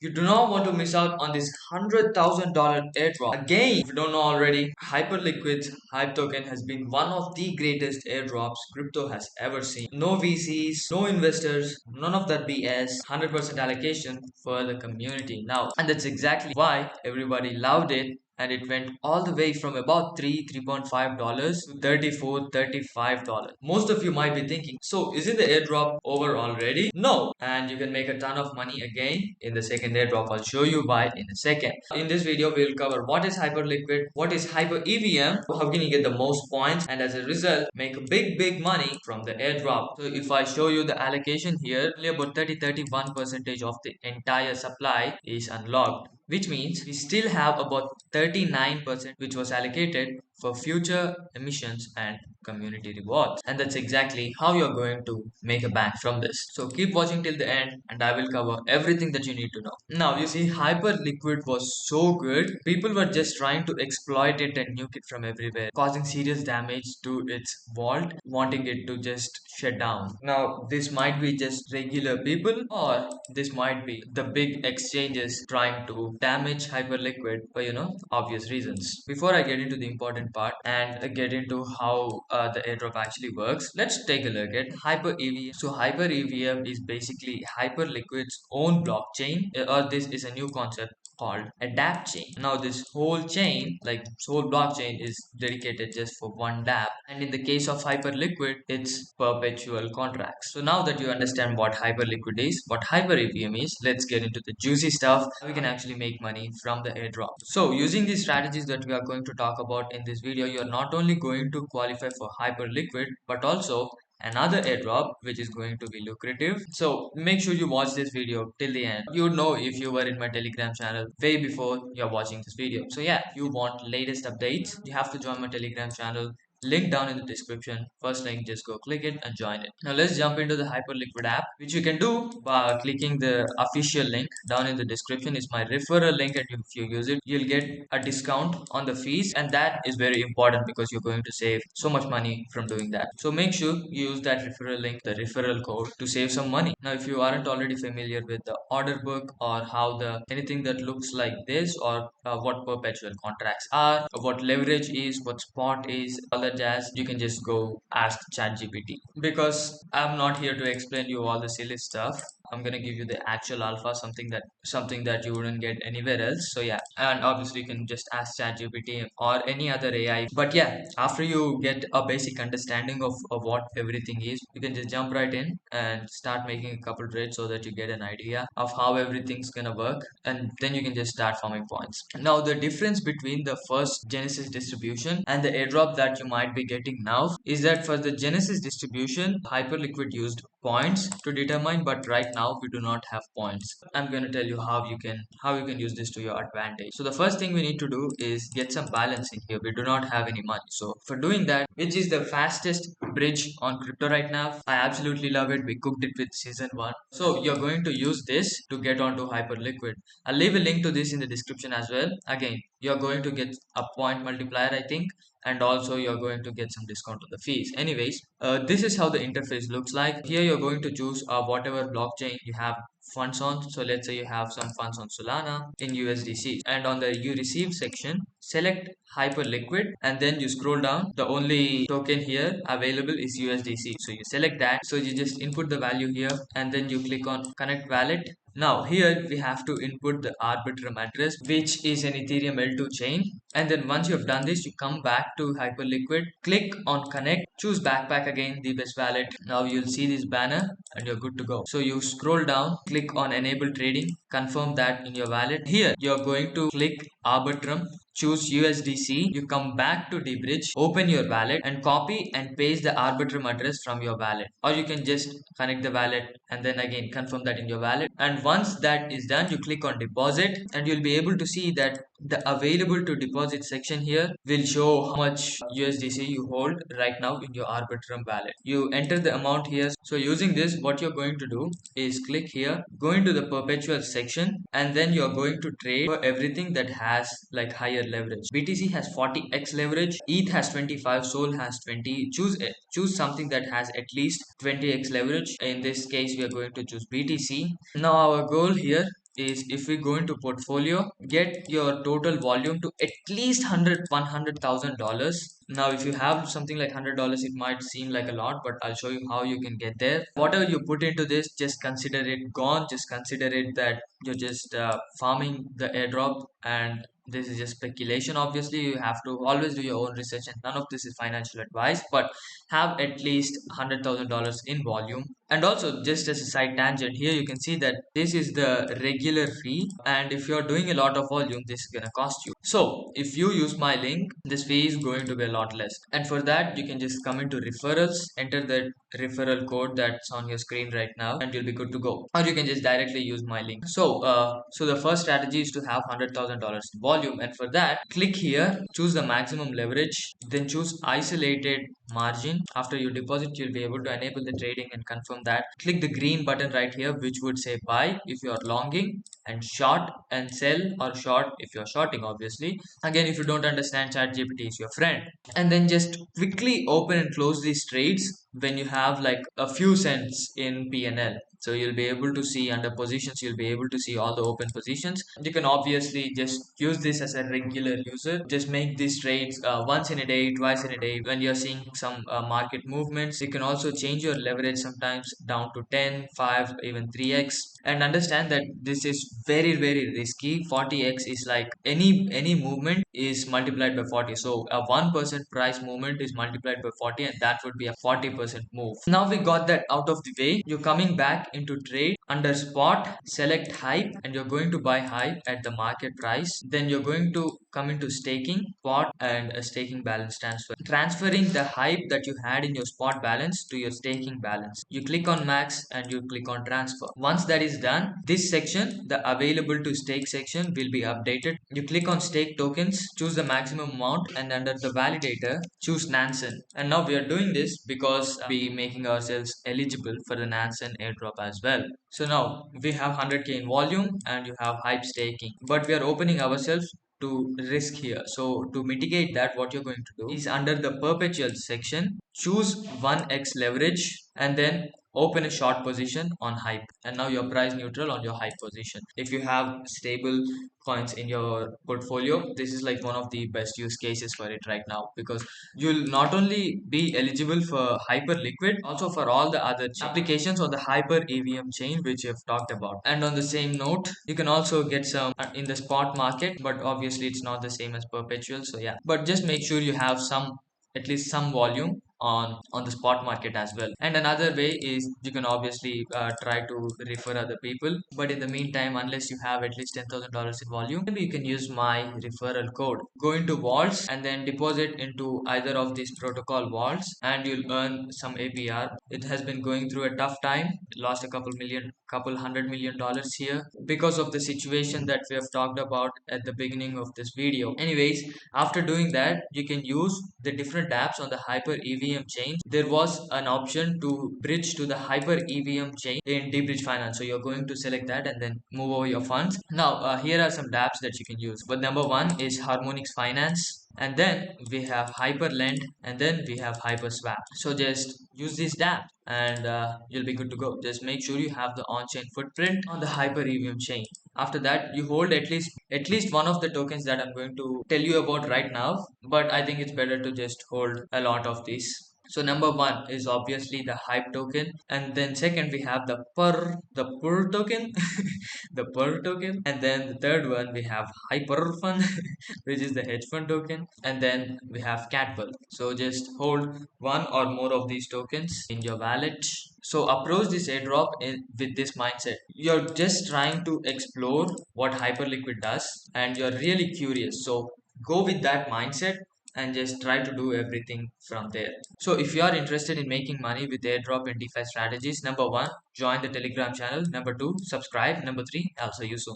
You do not want to miss out on this $100,000 airdrop. Again, if you don't know already, Hyperliquid's Hype token has been one of the greatest airdrops crypto has ever seen. No VCs, no investors, none of that BS, 100% allocation for the community now. And that's exactly why everybody loved it, and it went all the way from about $3.5 to $34 $35. Most of you might be thinking, so isn't the airdrop over already? No, and you can make a ton of money again in the second airdrop. I'll show you why in a second. In this video we'll cover what is Hyperliquid, what is HyperEVM, how can you get the most points, and as a result make big money from the airdrop. So if I show you the allocation here, only about 31% of the entire supply is unlocked, which means we still have about 39% which was allocated for future emissions and community rewards. And that's exactly how you're going to make a bank from this. So keep watching till the end and I will cover everything that you need to know. Now you see, Hyperliquid was so good, people were just trying to exploit it and nuke it from everywhere, causing serious damage to its vault, wanting it to just shut down. Now this might be just regular people, or this might be the big exchanges trying to damage Hyperliquid for obvious reasons. Before I get into the important part and get into how the airdrop actually works, let's take a look at HyperEVM. So HyperEVM is basically Hyperliquid's own blockchain, or this is a new concept called adapt chain. Now this whole chain, like this whole blockchain, is dedicated just for one dApp, and in the case of Hyperliquid it's perpetual contracts. So now that you understand what Hyperliquid is, what HyperEVM is, let's get into the juicy stuff. We can actually make money from the airdrop. So using these strategies that we are going to talk about in this video, you're not only going to qualify for Hyperliquid but also another airdrop which is going to be lucrative. So make sure you watch this video till the end. You would know if you were in my Telegram channel way before you're watching this video. So yeah, if you want latest updates, you have to join my Telegram channel. Link down in the description. First link, just go click it and join it. Now let's jump into the Hyperliquid app, which you can do by clicking the official link down in the description. Is my referral link, and if you use it, you'll get a discount on the fees, and that is very important because you're going to save so much money from doing that. So make sure you use that referral link, the referral code, to save some money. Now if you aren't already familiar with the order book, or how the anything that looks like this, or what perpetual contracts are, what leverage is, what spot is, all that jazz, you can just go ask ChatGPT, because I'm not here to explain you all the silly stuff. I'm gonna give you the actual alpha, something that you wouldn't get anywhere else. So yeah, and obviously you can just ask ChatGPT or any other AI. But yeah, after you get a basic understanding of what everything is, you can just jump right in and start making a couple trades so that you get an idea of how everything's gonna work, and then you can just start farming points. Now the difference between the first Genesis distribution and the airdrop that you might be getting now is that for the Genesis distribution, Hyperliquid used points to determine, but right now we do not have points. I'm going to tell you how you can use this to your advantage. So the first thing we need to do is get some balance in here. We do not have any money, so for doing that, which is the fastest bridge on crypto right now, I absolutely love it. We cooked it with season 1. So you're going to use this to get onto Hyperliquid. I'll leave a link to this in the description as well. Again, you're going to get a point multiplier, I think, and also you're going to get some discount on the fees. Anyways, this is how the interface looks like. Here you're going to choose whatever blockchain you have funds on. So let's say you have some funds on Solana in USDC, and on the you receive section, select Hyperliquid, and then you scroll down. The only token here available is USDC, so you select that. So you just input the value here, and then you click on connect wallet. Now here we have to input the arbitrum address, which is an Ethereum L2 chain. And then once you have done this, you come back to Hyperliquid, click on connect, choose backpack again, the best wallet. Now you'll see this banner and you're good to go. So you scroll down, click on enable trading, confirm that in your wallet. Here you're going to click arbitrum, choose USDC, you come back to dbridge, open your wallet and copy and paste the arbitrum address from your wallet, or you can just connect the wallet and then again confirm that in your wallet. And once that is done, you click on deposit, and you'll be able to see that the available to deposit section here will show how much USDC you hold right now in your arbitrum wallet. You enter the amount here. So using this, what you're going to do is click here, go into the perpetual section, and then you're going to trade for everything that has like higher leverage. BTC has 40x leverage, ETH has 25, Sol has 20. Choose something that has at least 20x leverage. In this case we are going to choose BTC. Now our goal here is if we go into portfolio, get your total volume to at least $100,000. Now, if you have something like $100, it might seem like a lot, but I'll show you how you can get there. Whatever you put into this, just consider it gone. Just consider it that you're just farming the airdrop, and this is just speculation. Obviously, you have to always do your own research, and none of this is financial advice, but have at least $100,000 in volume. And also, just as a side tangent, here you can see that this is the regular fee, and if you're doing a lot of volume, this is gonna cost you. So if you use my link, this fee is going to be a lot less. And for that, you can just come into referrals, enter the referral code that's on your screen right now, and you'll be good to go. Or you can just directly use my link. So the first strategy is to have $100,000 in volume, and for that, click here, choose the maximum leverage, then choose isolated margin. After you deposit, you'll be able to enable the trading and confirm that. Click the green button right here, which would say buy if you're longing, and short and sell, or short if you're shorting. Obviously, again, if you don't understand, ChatGPT is your friend. And then just quickly open and close these trades when you have like a few cents in PNL. So you'll be able to see under positions, you'll be able to see all the open positions. You can obviously just use this as a regular user. Just make these trades once in a day, twice in a day. When you're seeing some market movements, you can also change your leverage sometimes down to 10, 5, even 3x. And understand that this is very risky. 40x is like any movement is multiplied by 40. So a 1% price movement is multiplied by 40, and that would be a 40% move. Now we got that out of the way. You're coming back into trade. Under spot, select hype, and you're going to buy hype at the market price. Then you're going to come into staking, spot, and a staking balance transfer. Transferring the hype that you had in your spot balance to your staking balance. You click on max and you click on transfer. Once that is done, this section, the available to stake section, will be updated. You click on stake tokens, choose the maximum amount, and under the validator, choose Nansen. And now we are doing this because we making ourselves eligible for the Nansen airdrop as well. So now we have 100k in volume and you have hype staking, but we are opening ourselves to risk here. So to mitigate that, what you're going to do is under the perpetual section, choose 1x leverage, and then open a short position on hype, and now you're price neutral on your hype position. If you have stable coins in your portfolio, this is like one of the best use cases for it right now, because you'll not only be eligible for Hyperliquid, also for all the other applications on the HyperEVM chain, which you've talked about. And on the same note, you can also get some in the spot market, but obviously it's not the same as perpetual. So yeah, but just make sure you have some, at least some volume on the spot market as well. And another way is you can obviously try to refer other people, but in the meantime, unless you have at least $10,000 in volume, maybe you can use my referral code. Go into vaults and then deposit into either of these protocol vaults, and you'll earn some APR. It has been going through a tough time, lost a couple $100 million here because of the situation that we have talked about at the beginning of this video. Anyways, after doing that, you can use the different apps on the HyperEVM chain. There was an option to bridge to the HyperEVM chain in Dbridge Finance. So you're going to select that and then move over your funds. Now, here are some dApps that you can use. But number one is Harmonix Finance, and then we have Hyperlend, and then we have Hyperswap. So just use this dApp and you'll be good to go. Just make sure you have the on-chain footprint on the HyperEVM chain. After that, you hold at least one of the tokens that I'm going to tell you about right now, but I think it's better to just hold a lot of these. So number one is obviously the hype token, and then second we have the per token, the per token, and then the third one we have hyper fund, which is the hedge fund token, and then we have catbull. So just hold one or more of these tokens in your wallet. So approach this airdrop with this mindset. You're just trying to explore what Hyperliquid does, and you're really curious. So go with that mindset and just try to do everything from there. So if you are interested in making money with airdrop and DeFi strategies, number one, join the Telegram channel. Number two, subscribe. Number three, I'll see you soon.